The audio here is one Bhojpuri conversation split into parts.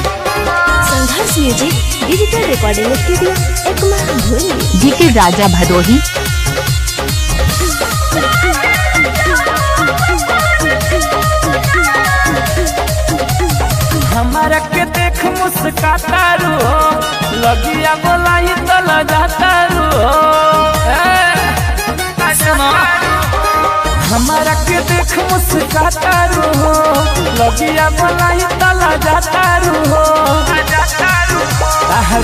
संघर्ष music digital recording studio Ekma Bhuli DK राजा भदोही। हमारा के देख मुस्काता रू लगिया बोलाई तो लजाता रू हमारा के देख मुस्काता रू लगिया बोलाई तो लजाता रू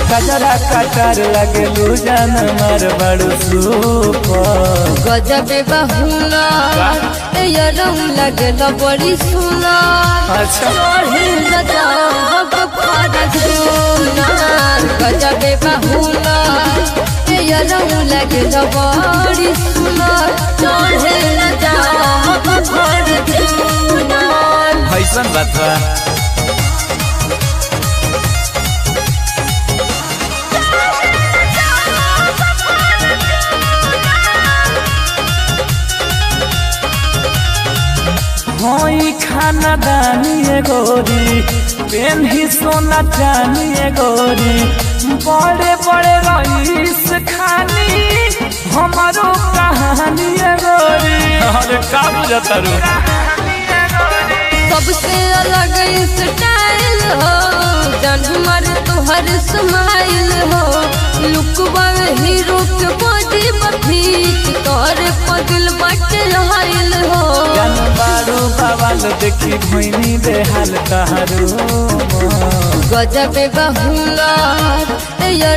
कजरा कटर लगे लू जान मर बड़ू सुपर गजबे बहुना रंग लगे बड़ी सुना गजबे बहुना रंग लगे बड़ी सुना कैसन बात बा होई खाना दानी गोरी पेन ही सोना चानी गोरी बड़े बड़े रईस खानी हमारो कहानी गोरी अरे का बुझता रू सबसे अलग स्टाइल हो जान मारे तोहर स्माइल हो लुकवा हीरो के बॉडी बफीक तोरे पगल बटे हाइल हो जान बारू बवाल देखी भइनी बेहाल तहारू गजबे बहुना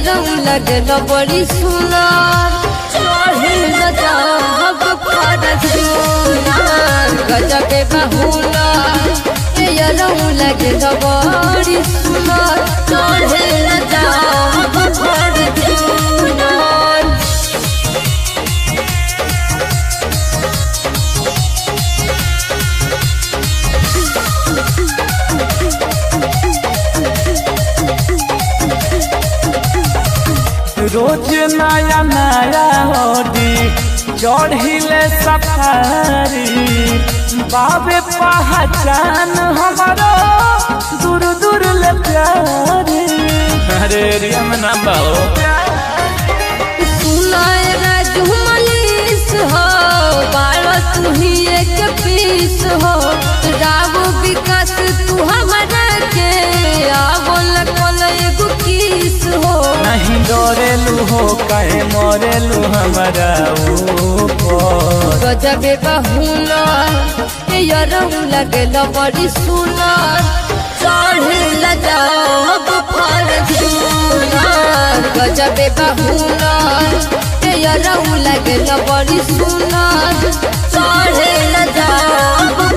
रंग लगे बड़ी सुनार गजबे बहुना रंग लगे बड़ी सुनार रोज नया नया होडी चढ़िले सफारी बाबे पहचान हमारो दूर दूर ले प्यारी अरे रिया में नाम बाओ सुनाए राजू मनीष हो बारो तू ही एक पीस हो राव विकास तू हमारा के आवल कल एगो किस हो नहीं डरेलू हो कहे मरेलू हमारा ऊपर गजबे बहुना रंग लगे बड़ी सुना चढ़ जाओ गजबे बहुना रंग लगे बड़ी सुना चढ़ जाओ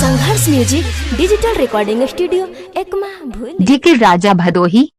Sangharsh music digital recording studio Ekma Bhuli DK राजा भदोही।